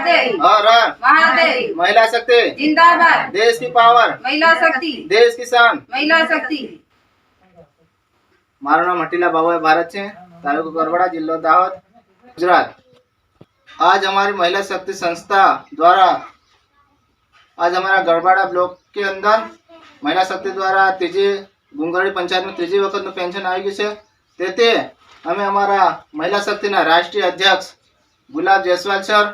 महादेव हर हर महादेव महिला शक्ति जिंदाबाद देश की पावर महिला शक्ति देश की शान महिला शक्ति મારું નામ હટીલા બાબુભાઈ ભારત છે તાલુકો ગરબડા જિલ્લો દાહોદ गुजरात। आज हमारी महिला शक्ति संस्था द्वारा आज हमारा गरबाड़ा ब्लॉक के अंदर महिला शक्ति द्वारा तीजी गुंगड़ी पंचायत में तीजी वक्त पेंशन आई गई है ते हमें हमारा महिला शक्ति राष्ट्रीय अध्यक्ष गुलाब जयस्वाल सर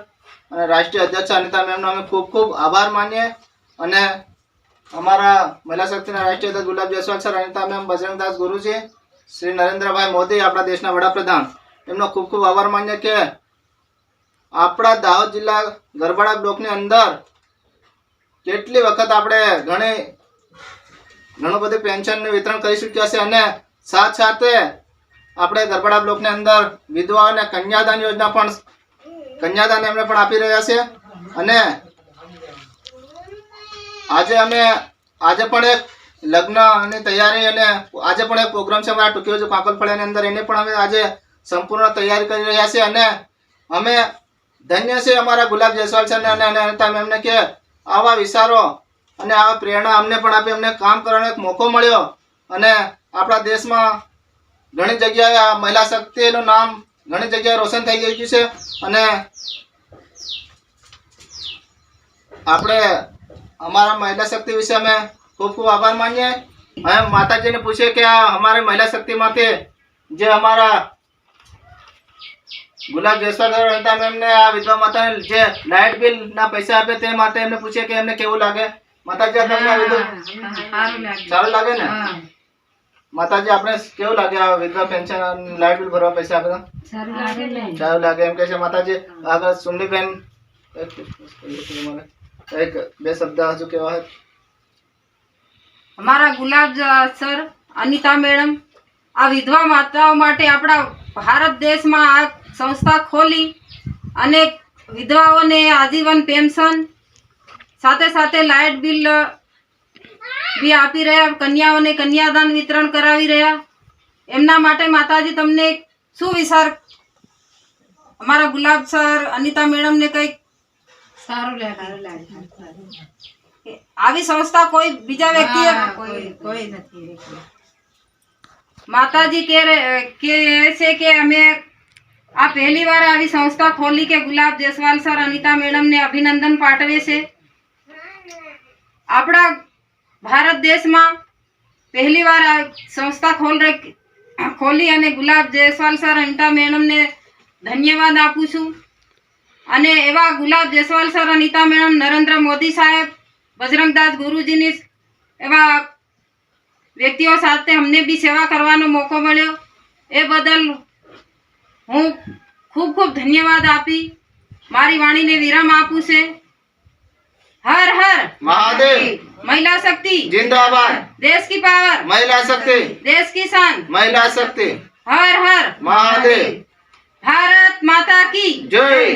और राष्ट्रीय अध्यक्ष अनिता मैम अमे खूब खूब आभार मानीए अने हमारा महिला शक्ति राष्ट्रीय अध्यक्ष गुलाब जयस्वाल सर अनिता मैम बजरंगदास गुरुजी श्री नरेंद्र भाई मोदी अपना देशना वडाप्रधान एमनो खूब खूब आभार मानीए के अपना दाहोद जिला गरबाड़ा ब्लॉक ने अंदर केटली वखत आपणे घणो बधी पेन्शन वितरण करी चूक्या छे अने साथ साथे आपणे गरबाड़ा ब्लॉक ने अंदर विधवाओं ने कन्यादान योजना पण कन्यादान एमणे पण आपी रह्या छे अने આજે પણ એક લગ્ન અને તૈયારી અને આજે પણ એક પ્રોગ્રામ છે અમારા ટુકીઓ કાકલફળિયાની અંદર એને પણ અમે આજે સંપૂર્ણ તૈયારી કરી રહ્યા છે અને અમે ધન્ય છે અમારા ગુલાબ જયસ્વાલ સર અને અનિતા મેમને કે આવા વિચારો અને આવા પ્રેરણા અમને પણ આપી અમને કામ કરવાનો એક મોકો મળ્યો અને આપણા દેશમાં ઘણી જગ્યાએ આ મહિલા શક્તિનું નામ ઘણી જગ્યાએ રોશન થઈ ગયું છે અને આપણે हमारा महिला शक्ति विषय में खूब खूब आभार मानिए। हम माता जी ने पूछे कि हमारे महिला शक्ति माते जो हमारा गुलाब जयस्वाल और अनिता मैम ने आ विधवा माता ने जे लाइट बिल ना पैसा आपे ते माते हमने पूछे कि हमने केवू लागे माता जी आपने विधवा सारू लागे ने माता जी आपने केवू लागे आ विधवा पेंशन लाइट बिल भरवा पैसा आपे सारू लागे एम कहे माता जी अगर सुनली बेन एक बे शब्द हजू केवा है हमारा गुलाब सर अनिता मैडम आ विधवा माताओं माटे अपना भारत देश में आ संस्था खोली अनेक विधवाओं ने आजीवन पेंशन साथे साथे लाइट बिल भी आपी रहा कन्याओं ने कन्यादान वितरण करावी रहा एमना माटे माताजी तमने शू विचार हमारा गुलाब सर अनिता मैडम ने कई આવી સંસ્થા કોઈ બીજા વ્યક્તિ કોઈ નથી માતાજી કે છે કે અમે આ પહેલી વાર આવી સંસ્થા ખોલી કે ગુલાબ જયસ્વાલ સર અનિતા મેડમ ને અભિનંદન પાઠવે છે આપણા ભારત દેશમાં પહેલી વાર આ સંસ્થા ખોલી અને ગુલાબ જયસ્વાલ સર અનિતા મેડમ ને ધન્યવાદ આપું છું અને એવા ગુલાબ જયસ્વાલ સર અનિતા મેડમ નરેન્દ્ર મોદી સાહેબ બજરંગદાસ ગુરુજીની એવા વ્યક્તિઓ સાથે અમને બી સેવા કરવાનો મોકો મળ્યો એ બદલ હું ખૂબ ખૂબ ધન્યવાદ આપી મારી વાણીને વિરામ આપું છે। हर हर महादेव महिला शक्ति जिंदाबाद देश की पावर महिला शक्ति देश की शान महिला शक्ति हर हर महादेव भारत माता की जय।